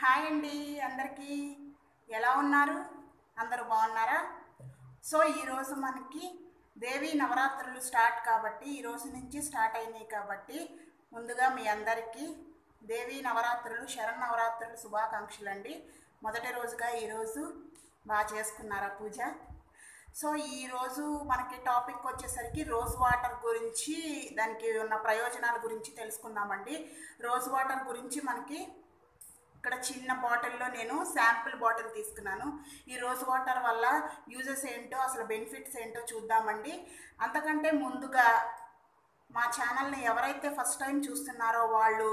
Hi అండి అందరికీ ఎలా ఉన్నారు? అందరూ బాగున్నారా? సో ఈరోజు మనకి దేవి నవరాత్రులు స్టార్ట్ కాబట్టి ఈరోజు నుంచి స్టార్ట్ అయినాయి కాబట్టి ముందుగా మీ అందరికీ దేవి నవరాత్రులు శరన్నవరాత్రులు శుభాకాంక్షలు అండి. మొదటి రోజుగా ఈరోజు బాగా చేసుకున్నారా పూజ? సో ఈరోజు మనకి టాపిక్ వచ్చేసరికి రోజ్ వాటర్ గురించి, దానికి ఉన్న ప్రయోజనాల గురించి తెలుసుకుందామండి. రోజ్ వాటర్ గురించి మనకి ఇక్కడ చిన్న బాటిల్లో నేను శాంపుల్ బాటిల్ తీసుకున్నాను. ఈ రోజ్ వాటర్ వల్ల యూజెస్ ఏంటో, అసలు బెనిఫిట్స్ ఏంటో చూద్దామండి. అంతకంటే ముందుగా మా ఛానల్ని ఎవరైతే ఫస్ట్ టైం చూస్తున్నారో వాళ్ళు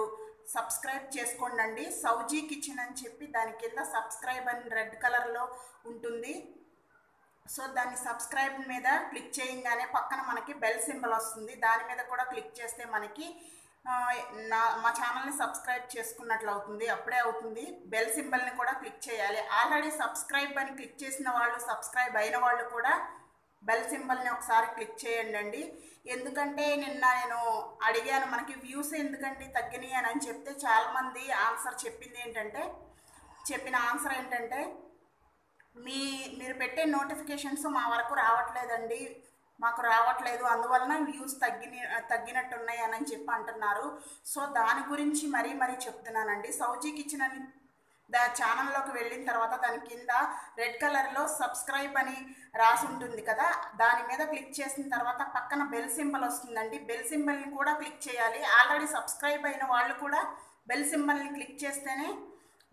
సబ్స్క్రైబ్ చేసుకోండి. సౌజీ కిచెన్ అని చెప్పి దాని కింద సబ్స్క్రైబ్ అని రెడ్ కలర్లో ఉంటుంది. సో దాన్ని సబ్స్క్రైబ్ మీద క్లిక్ చేయగానే పక్కన మనకి బెల్ సింబల్ వస్తుంది. దాని మీద కూడా క్లిక్ చేస్తే మనకి మా ఛానల్ని సబ్స్క్రైబ్ చేసుకున్నట్లు అవుతుంది. అప్పుడే అవుతుంది. బెల్ సింబల్ని కూడా క్లిక్ చేయాలి. ఆల్రెడీ సబ్స్క్రైబ్ అని క్లిక్ చేసిన వాళ్ళు, సబ్స్క్రైబ్ అయిన వాళ్ళు కూడా బెల్ సింబల్ని ఒకసారి క్లిక్ చేయండి. ఎందుకంటే నిన్న నేను అడిగాను, మనకి వ్యూస్ ఎందుకంటే తగ్గినాయి అని చెప్తే చాలామంది చెప్పిన ఆన్సర్ ఏంటంటే మీరు పెట్టే నోటిఫికేషన్స్ మా వరకు రావట్లేదండి, మాకు రావట్లేదు, అందువలన వ్యూస్ తగ్గినట్టున్నాయి అని చెప్పి అంటున్నారు. సో దాని గురించి మరీ చెప్తున్నానండి. సౌజీ కిచెన్ అని ఛానల్లోకి వెళ్ళిన తర్వాత దాని కింద రెడ్ కలర్లో సబ్స్క్రైబ్ అని రాసి ఉంటుంది కదా, దాని మీద క్లిక్ చేసిన తర్వాత పక్కన బెల్ సింబల్ వస్తుందండి. బెల్ సింబల్ని కూడా క్లిక్ చేయాలి. ఆల్రెడీ సబ్స్క్రైబ్ అయిన వాళ్ళు కూడా బెల్ సింబల్ని క్లిక్ చేస్తేనే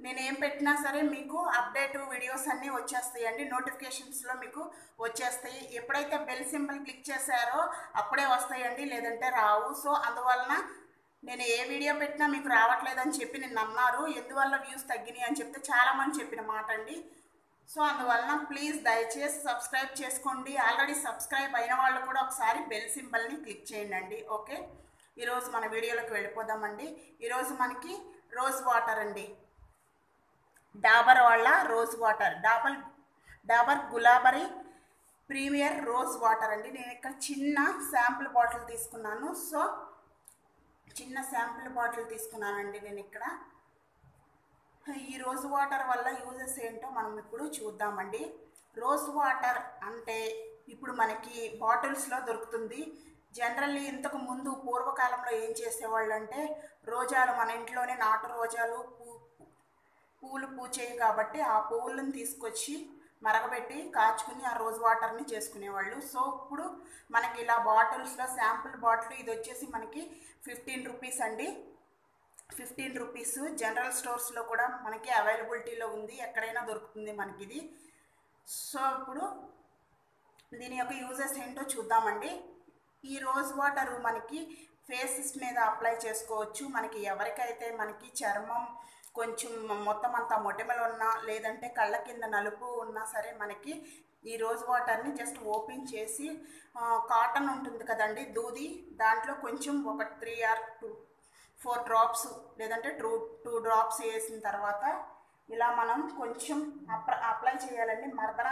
నేను ఏం పెట్టినా సరే మీకు అప్డేట్ వీడియోస్ అన్నీ వచ్చేస్తాయండి. నోటిఫికేషన్స్లో మీకు వచ్చేస్తాయి. ఎప్పుడైతే బెల్ సింబల్ క్లిక్ చేశారో అప్పుడే వస్తాయండి, లేదంటే రావు. సో అందువలన నేను ఏ వీడియో పెట్టినా మీకు రావట్లేదని చెప్పి నిన్ను అన్నారు. ఎందువల్ల వ్యూస్ తగ్గినాయి అని చెప్తే చాలామంది చెప్పిన మాట అండి. సో అందువలన ప్లీజ్ దయచేసి సబ్స్క్రైబ్ చేసుకోండి. ఆల్రెడీ సబ్స్క్రైబ్ అయిన వాళ్ళు కూడా ఒకసారి బెల్ సింబల్ని క్లిక్ చేయండి. ఓకే, ఈరోజు మన వీడియోలోకి వెళ్ళిపోదామండి. ఈరోజు మనకి రోజ్ వాటర్ అండి, డాబర్ వాళ్ళ rose water, Dabur Gulabari premier rose water అండి. నేను ఇక్కడ చిన్న శాంపుల్ బాటిల్ తీసుకున్నాను. సో చిన్న శాంపుల్ బాటిల్ తీసుకున్నానండి నేను ఇక్కడ. ఈ రోజ్ వాటర్ వల్ల యూజెస్ ఏంటో మనం ఇప్పుడు చూద్దామండి. రోజ్ వాటర్ అంటే ఇప్పుడు మనకి బాటిల్స్లో దొరుకుతుంది. జనరల్లీ ఇంతకు ముందు పూర్వకాలంలో ఏం చేసేవాళ్ళు అంటే, రోజాలు మన ఇంట్లోనే నాటు రోజాలు పువ్వులు పూచేవి కాబట్టి ఆ పువ్వులను తీసుకొచ్చి మరగబెట్టి కాచుకుని ఆ రోజ్ వాటర్ని చేసుకునేవాళ్ళు. సో ఇప్పుడు మనకి ఇలా బాటిల్స్లో శాంపుల్ బాటిల్ ఇది వచ్చేసి మనకి 15 రూపీస్ అండి. 15 రూపీస్. జనరల్ స్టోర్స్లో కూడా మనకి అవైలబిలిటీలో ఉంది, ఎక్కడైనా దొరుకుతుంది మనకి ఇది. సో ఇప్పుడు దీని యొక్క యూజెస్ ఏంటో చూద్దామండి. ఈ రోజ్ వాటర్ మనకి ఫేసెస్ మీద అప్లై చేసుకోవచ్చు. మనకి ఎవరికైతే మనకి చర్మం కొంచెం మొత్తం అంతా మొటిమలు ఉన్నా, లేదంటే కళ్ళ కింద నలుపు ఉన్నా సరే మనకి ఈ రోజ్ వాటర్ని జస్ట్ ఓపెన్ చేసి కాటన్ ఉంటుంది కదండి దూది, దాంట్లో కొంచెం ఒక 3 or 4 డ్రాప్స్ లేదంటే 2 డ్రాప్స్ వేసిన తర్వాత ఇలా మనం కొంచెం అప్లై చేయాలండి. మర్దన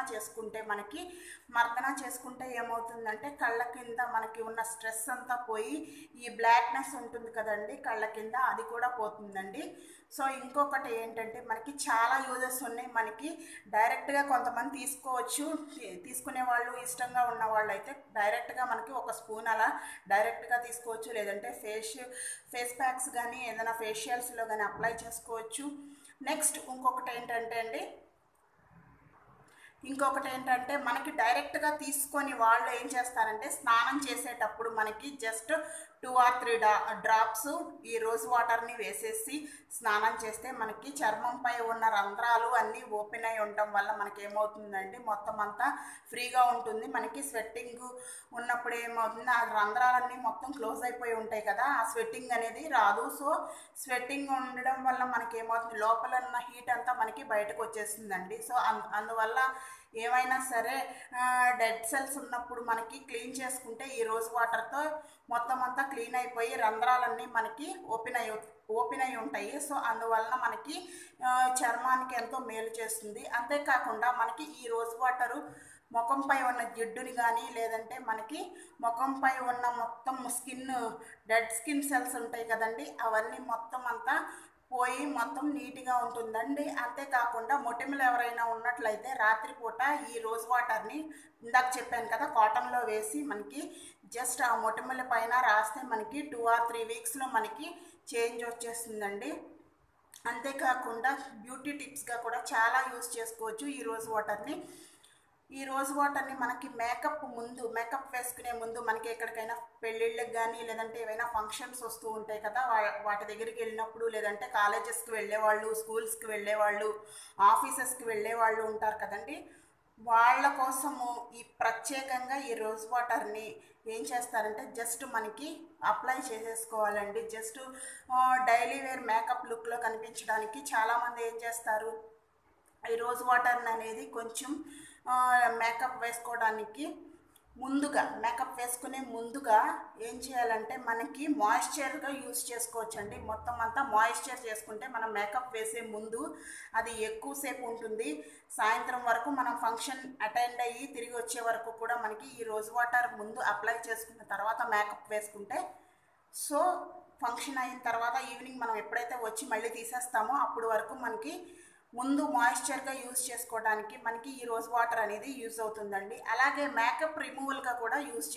చేసుకుంటే ఏమవుతుందంటే కళ్ళ కింద మనకి ఉన్న స్ట్రెస్ అంతా పోయి ఈ బ్లాక్నెస్ ఉంటుంది కదండి కళ్ళ కింద, అది కూడా పోతుందండి. సో ఇంకొకటి ఏంటంటే మనకి చాలా యూజెస్ ఉన్నాయి. మనకి డైరెక్ట్గా కొంతమంది తీసుకునే వాళ్ళు, ఇష్టంగా ఉన్న వాళ్ళు అయితే డైరెక్ట్గా మనకి ఒక స్పూన్ అలా డైరెక్ట్గా తీసుకోవచ్చు, లేదంటే ఫేస్ ప్యాక్స్ కానీ ఏదైనా ఫేషియల్స్లో కానీ అప్లై చేసుకోవచ్చు. నెక్స్ట్ ఇంకొకటి ఏంటంటే మనకి డైరెక్ట్గా తీసుకొని వాళ్ళు ఏం చేస్తారంటే స్నానం చేసేటప్పుడు మనకి జస్ట్ 2 or 3 డ్రాప్స్ ఈ రోజ్ వాటర్ని వేసేసి స్నానం చేస్తే మనకి చర్మంపై ఉన్న రంధ్రాలు అన్నీ ఓపెన్ అయి ఉండటం వల్ల మనకి ఏమవుతుందండి, మొత్తం అంతా ఫ్రీగా ఉంటుంది. మనకి స్వెట్టింగ్ ఉన్నప్పుడు ఏమవుతుంది, ఆ రంధ్రాలన్నీ మొత్తం క్లోజ్ అయిపోయి ఉంటాయి కదా, ఆ స్వెట్టింగ్ అనేది రాదు. సో స్వెట్టింగ్ ఉండడం వల్ల మనకి ఏమవుతుంది, లోపల ఉన్న హీట్ అంతా మనకి బయటకు వచ్చేస్తుందండి. సో అందువల్ల ఏమైనా సరే డెడ్ సెల్స్ ఉన్నప్పుడు మనకి క్లీన్ చేసుకుంటే ఈ రోజ్ వాటర్తో మొత్తం అంతా క్లీన్ అయిపోయి రంధ్రాలన్నీ మనకి ఓపెన్ అయి ఉంటాయి. సో అందువలన మనకి చర్మానికి ఎంతో మేలు చేస్తుంది. అంతేకాకుండా మనకి ఈ రోజ్ వాటరు ముఖంపై ఉన్న జిడ్డుని కానీ, లేదంటే మనకి ముఖంపై ఉన్న మొత్తం డెడ్ స్కిన్ సెల్స్ ఉంటాయి కదండి, అవన్నీ మొత్తం అంతా పోయి మొత్తం నీట్గా ఉంటుందండి. అంతేకాకుండా మొటిమలు ఎవరైనా ఉన్నట్లయితే రాత్రిపూట ఈ రోజ్ వాటర్ని ఇందాక చెప్పాను కదా కాటన్లో వేసి మనకి జస్ట్ ఆ మొటిమల పైన రాస్తే మనకి 2 or 3 వీక్స్లో మనకి చేంజ్ వచ్చేస్తుందండి. అంతేకాకుండా బ్యూటీ టిప్స్గా కూడా చాలా యూస్ చేసుకోవచ్చు ఈ రోజ్ వాటర్ని. ఈ రోజ్ వాటర్ని మనకి మేకప్ వేసుకునే ముందు మనకి ఎక్కడికైనా పెళ్ళిళ్ళకి కానీ లేదంటే ఏవైనా ఫంక్షన్స్ వస్తూ ఉంటాయి కదా, వాటి దగ్గరికి వెళ్ళినప్పుడు లేదంటే కాలేజెస్కి వెళ్ళేవాళ్ళు, స్కూల్స్కి వెళ్ళేవాళ్ళు, ఆఫీసెస్కి వెళ్ళేవాళ్ళు ఉంటారు కదండి. వాళ్ళ కోసము ఈ ప్రత్యేకంగా ఈ రోజ్ వాటర్ని ఏం చేస్తారంటే జస్ట్ మనకి అప్లై చేసేసుకోవాలండి. జస్ట్ డైలీ వేర్ మేకప్ లుక్లో కనిపించడానికి చాలామంది ఏం చేస్తారు, ఈ రోజ్ వాటర్ అనేది కొంచెం మేకప్ వేసుకోవడానికి మేకప్ వేసుకునే ముందుగా ఏం చేయాలంటే మనకి మాయిశ్చర్గా యూస్ చేసుకోవచ్చండి. మొత్తం అంతా మాయిశ్చర్ చేసుకుంటే మనం మేకప్ వేసే ముందు అది ఎక్కువసేపు ఉంటుంది. సాయంత్రం వరకు మనం ఫంక్షన్ అటెండ్ అయ్యి తిరిగి వచ్చే వరకు కూడా మనకి ఈ రోజ్ వాటర్ ముందు అప్లై చేసుకున్న తర్వాత మేకప్ వేసుకుంటే, సో ఫంక్షన్ అయిన తర్వాత ఈవినింగ్ మనం ఎప్పుడైతే వచ్చి మళ్ళీ తీసేస్తామో అప్పుడు వరకు మనకి ముందు మాయిశ్చర్గా యూజ్ చేసుకోవడానికి మనకి ఈ రోజ్ వాటర్ అనేది యూజ్ అవుతుందండి. అలాగే మేకప్ రిమూవల్గా కూడా యూజ్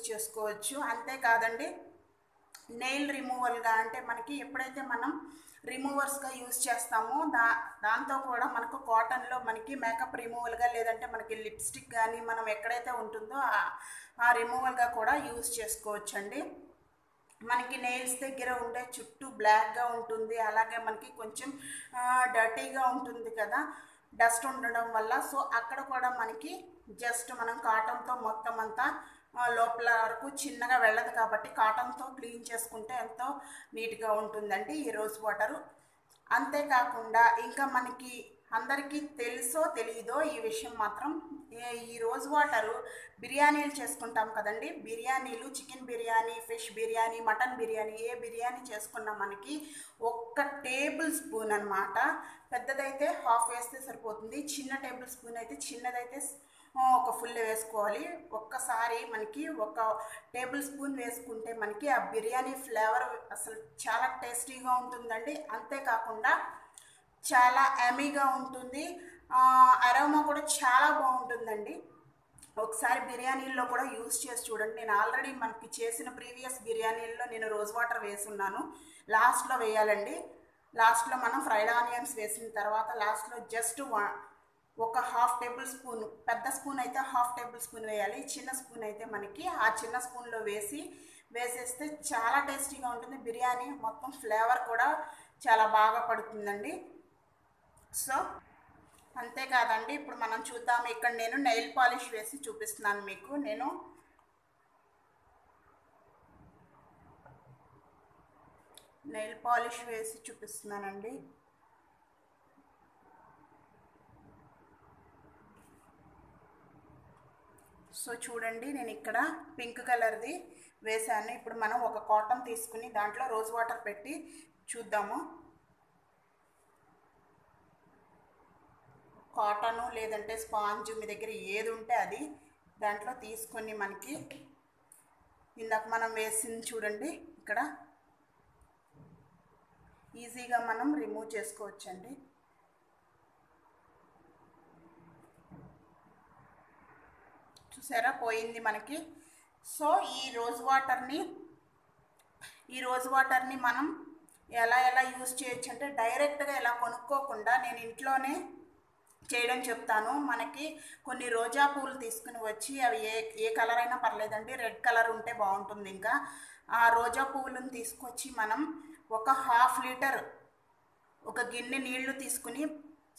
చేసుకోవచ్చు. అంతేకాదండి, నెయిల్ రిమూవల్గా అంటే మనకి ఎప్పుడైతే మనం రిమూవర్స్గా యూజ్ చేస్తామో దాంతో కూడా మనకు కాటన్లో మనకి మేకప్ రిమూవల్గా లేదంటే మనకి లిప్స్టిక్ కానీ మనం ఎక్కడైతే ఉంటుందో ఆ రిమూవల్గా కూడా యూజ్ చేసుకోవచ్చండి. మనకి నెయిల్స్ దగ్గర ఉండే చుట్టూ బ్లాక్గా ఉంటుంది, అలాగే మనకి కొంచెం డర్టీగా ఉంటుంది కదా డస్ట్ ఉండడం వల్ల. సో అక్కడ కూడా మనకి జస్ట్ మనం కాటన్తో మొత్తం అంతా లోపల వరకు చిన్నగా వెళ్ళదు కాబట్టి కాటన్తో క్లీన్ చేసుకుంటే ఎంతో నీట్గా ఉంటుందండి ఈ రోజ్ వాటరు. అంతేకాకుండా ఇంకా మనకి అందరికీ తెలుసో తెలియదో ఈ విషయం మాత్రం, ఈ రోజ్ వాటరు బిర్యానీలు చేసుకుంటాం కదండి. బిర్యానీలు, chicken biryani, fish biryani, mutton biryani, ఏ బిర్యానీ చేసుకున్నా మనకి 1 టేబుల్ స్పూన్ అనమాట. పెద్దదైతే హాఫ్ వేస్తే సరిపోతుంది, చిన్న టేబుల్ స్పూన్ అయితే చిన్నదైతే ఒక ఫుల్ వేసుకోవాలి. ఒక్కసారి మనకి 1 టేబుల్ స్పూన్ వేసుకుంటే మనకి ఆ బిర్యానీ ఫ్లేవర్ అసలు చాలా టేస్టీగా ఉంటుందండి. అంతేకాకుండా చాలా యమ్మీగా ఉంటుంది, అరోమా కూడా చాలా బాగుంటుందండి. ఒకసారి బిర్యానీల్లో కూడా యూస్ చేసి చూడండి. నేను ఆల్రెడీ మనకి చేసిన ప్రీవియస్ బిర్యానీల్లో నేను రోజ్ వాటర్ వేసున్నాను. లాస్ట్లో వేయాలండి. లాస్ట్లో మనం ఫ్రైడ్ ఆనియన్స్ వేసిన తర్వాత లాస్ట్లో జస్ట్ ఒక హాఫ్ టేబుల్ స్పూన్, పెద్ద స్పూన్ అయితే హాఫ్ టేబుల్ స్పూన్ వేయాలి, చిన్న స్పూన్ అయితే మనకి ఆ చిన్న స్పూన్లో వేసేస్తే చాలా టేస్టీగా ఉంటుంది. బిర్యానీ మొత్తం ఫ్లేవర్ కూడా చాలా బాగా పడుతుందండి. సో అంతేకాదండి, ఇప్పుడు మనం చూద్దాం. ఇక్కడ నేను నెయిల్ పాలిష్ వేసి చూపిస్తున్నాను మీకు. నేను నెయిల్ పాలిష్ వేసి చూపిస్తున్నానండి. సో చూడండి, నేను ఇక్కడ పింక్ కలర్ది వేసాను. ఇప్పుడు మనం ఒక కాటన్ తీసుకుని దాంట్లో రోజ్ వాటర్ పెట్టి చూద్దాము. కాటను లేదంటే స్పాంజ్ మీ దగ్గర ఏది ఉంటే అది దాంట్లో తీసుకొని మనకి ఇందాక మనం వేసింది చూడండి, ఇక్కడ ఈజీగా మనం రిమూవ్ చేసుకోవచ్చండి. చూసారా, పోయింది మనకి. సో ఈ రోజ్ వాటర్ని మనం ఎలా యూజ్ చేయొచ్చు అంటే డైరెక్ట్గా ఎలా కొనుక్కోకుండా నేను ఇంట్లోనే చేయడం చెప్తాను. మనకి కొన్ని రోజా పూలు తీసుకుని వచ్చి అవి ఏ కలర్ అయినా పర్లేదండి, రెడ్ కలర్ ఉంటే బాగుంటుంది. ఇంకా ఆ రోజా పువ్వులను తీసుకొచ్చి మనం ఒక హాఫ్ లీటర్ ఒక గిన్నె నీళ్లు తీసుకుని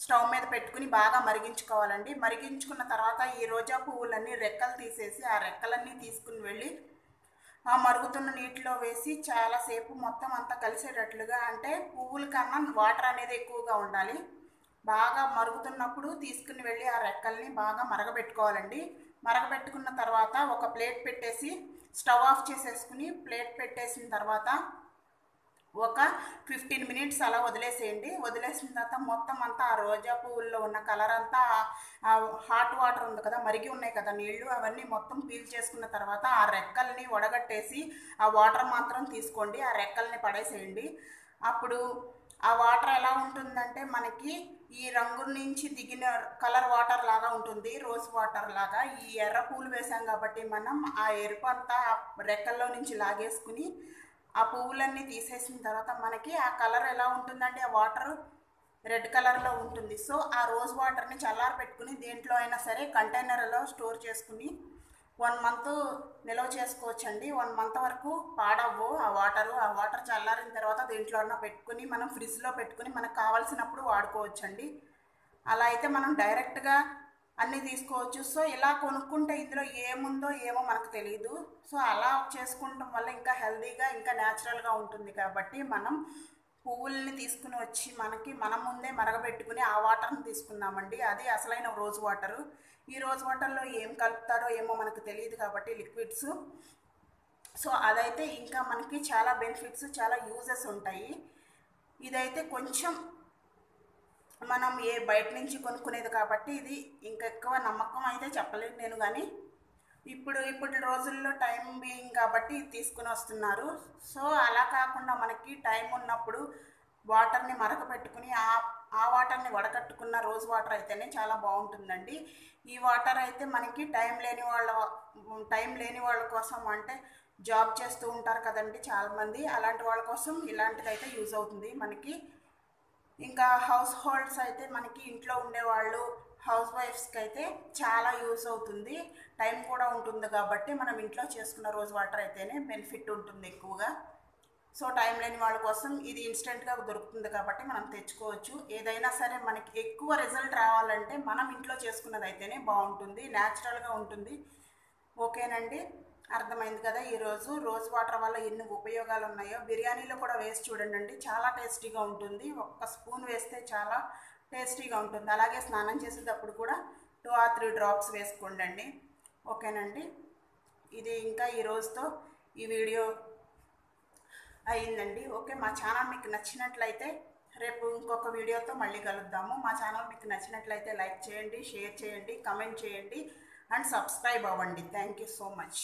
స్టవ్ మీద పెట్టుకుని బాగా మరిగించుకోవాలండి. మరిగించుకున్న తర్వాత ఈ రోజా పువ్వులన్నీ రెక్కలు తీసేసి ఆ రెక్కలన్నీ తీసుకుని వెళ్ళి ఆ మరుగుతున్న నీటిలో వేసి చాలాసేపు మొత్తం అంతా కలిసేటట్లుగా, అంటే పువ్వుల కన్నా వాటర్ అనేది ఎక్కువగా ఉండాలి. బాగా మరుగుతున్నప్పుడు తీసుకుని వెళ్ళి ఆ రెక్కల్ని బాగా మరగబెట్టుకోవాలండి. మరగబెట్టుకున్న తర్వాత ఒక ప్లేట్ పెట్టేసి స్టవ్ ఆఫ్ చేసేసుకుని, ప్లేట్ పెట్టేసిన తర్వాత ఒక 15 మినిట్స్ అలా వదిలేసేయండి. వదిలేసిన తర్వాత మొత్తం అంతా ఆ రోజా పువ్వుల్లో ఉన్న కలర్ అంతా ఆ హాట్ వాటర్ ఉంది కదా, మరిగి ఉన్నాయి కదా నీళ్లు, అవన్నీ మొత్తం పీల్ చేసుకున్న తర్వాత ఆ రెక్కల్ని వడగట్టేసి ఆ వాటర్ మాత్రం తీసుకోండి, ఆ రెక్కల్ని పడేసేయండి. అప్పుడు ఆ వాటర్ ఎలా ఉంటుందంటే మనకి ఈ రంగు నుంచి దిగిన కలర్ వాటర్ లాగా ఉంటుంది, రోజ్ వాటర్ లాగా. ఈ ఎర్ర పూలు వేసాం కాబట్టి మనం ఆ ఎరుపు అంతా ఆ రెక్కల్లో నుంచి లాగేసుకుని ఆ పువ్వులన్నీ తీసేసిన తర్వాత మనకి ఆ కలర్ ఎలా ఉంటుందంటే ఆ వాటర్ రెడ్ కలర్లో ఉంటుంది. సో ఆ రోజ్ వాటర్ని చల్లారి పెట్టుకుని దేంట్లో అయినా సరే కంటైనర్లో స్టోర్ చేసుకుని 1 మంత్ నిల్వ చేసుకోవచ్చండి. 1 మంత్ వరకు పాడవ్వు ఆ వాటర్ చల్లారిన తర్వాత దేంట్లో అన్నా పెట్టుకుని మనం ఫ్రిడ్జ్లో పెట్టుకుని మనకు కావాల్సినప్పుడు వాడుకోవచ్చండి. అలా అయితే మనం డైరెక్ట్గా అన్నీ తీసుకోవచ్చు. సో ఇలా కొనుక్కుంటే ఇందులో ఏముందో ఏమో మనకు తెలియదు. సో అలా చేసుకుంటాం వల్ల ఇంకా హెల్తీగా ఇంకా న్యాచురల్గా ఉంటుంది కాబట్టి మనం పువ్వుల్ని తీసుకుని వచ్చి మన ముందే మరగబెట్టుకుని ఆ వాటర్ని తీసుకున్నామండి. అది అసలైన రోజ్ వాటరు. ఈ రోజ్ వాటర్లో ఏం కలుపుతారో ఏమో మనకు తెలియదు కాబట్టి లిక్విడ్స్. సో అదైతే ఇంకా మనకి చాలా బెనిఫిట్స్, చాలా యూజెస్ ఉంటాయి. ఇదైతే కొంచెం మనం బయట నుంచి కొనుక్కునేది కాబట్టి ఇది ఇంకా ఎక్కువ నమ్మకం అయితే చెప్పలేను నేను, కానీ ఇప్పటి రోజుల్లో టైం బీయింగ్ కాబట్టి ఇది తీసుకుని వస్తున్నారు. సో అలా కాకుండా మనకి టైం ఉన్నప్పుడు వాటర్ని మరకపెట్టుకుని ఆ వాటర్ని వడకట్టుకున్న రోజ్ వాటర్ అయితేనే చాలా బాగుంటుందండి. ఈ వాటర్ అయితే మనకి టైం లేని వాళ్ళ కోసం, అంటే జాబ్ చేస్తూ ఉంటారు కదండి చాలామంది, అలాంటి వాళ్ళ కోసం ఇలాంటిది అయితే యూజ్ అవుతుంది మనకి. ఇంకా హౌస్ హోల్డ్స్ అయితే మనకి ఇంట్లో ఉండేవాళ్ళు హౌస్ వైఫ్స్కి అయితే చాలా యూస్ అవుతుంది, టైం కూడా ఉంటుంది కాబట్టి మనం ఇంట్లో చేసుకున్న రోజ్ వాటర్ అయితేనే బెనిఫిట్ ఉంటుంది ఎక్కువగా. సో టైం లేని వాళ్ళ కోసం ఇది ఇన్స్టెంట్గా దొరుకుతుంది కాబట్టి మనం తెచ్చుకోవచ్చు. ఏదైనా సరే మనకి ఎక్కువ రిజల్ట్ రావాలంటే మనం ఇంట్లో చేసుకున్నది అయితేనే బాగుంటుంది, న్యాచురల్గా ఉంటుంది. ఓకేనండి, అర్థమైంది కదా ఈరోజు రోజ్ వాటర్ వల్ల ఎన్ని ఉపయోగాలు ఉన్నాయో. బిర్యానీలో కూడా వేసి చూడండి, చాలా టేస్టీగా ఉంటుంది. 1 స్పూన్ వేస్తే చాలా టేస్టీగా ఉంటుంది. అలాగే స్నానం చేసేటప్పుడు కూడా 2 or 3 డ్రాప్స్ వేసుకోండి. ఓకేనండి, ఇది ఇంకా ఈ రోజుతో ఈ వీడియో అయిందండి. ఓకే, మా ఛానల్ మీకు నచ్చినట్లయితే రేపు ఇంకొక వీడియోతో మళ్ళీ కలుద్దాము. మా ఛానల్ మీకు నచ్చినట్లయితే లైక్ చేయండి, షేర్ చేయండి, కమెంట్ చేయండి అండ్ సబ్స్క్రైబ్ అవ్వండి. Thank you so much.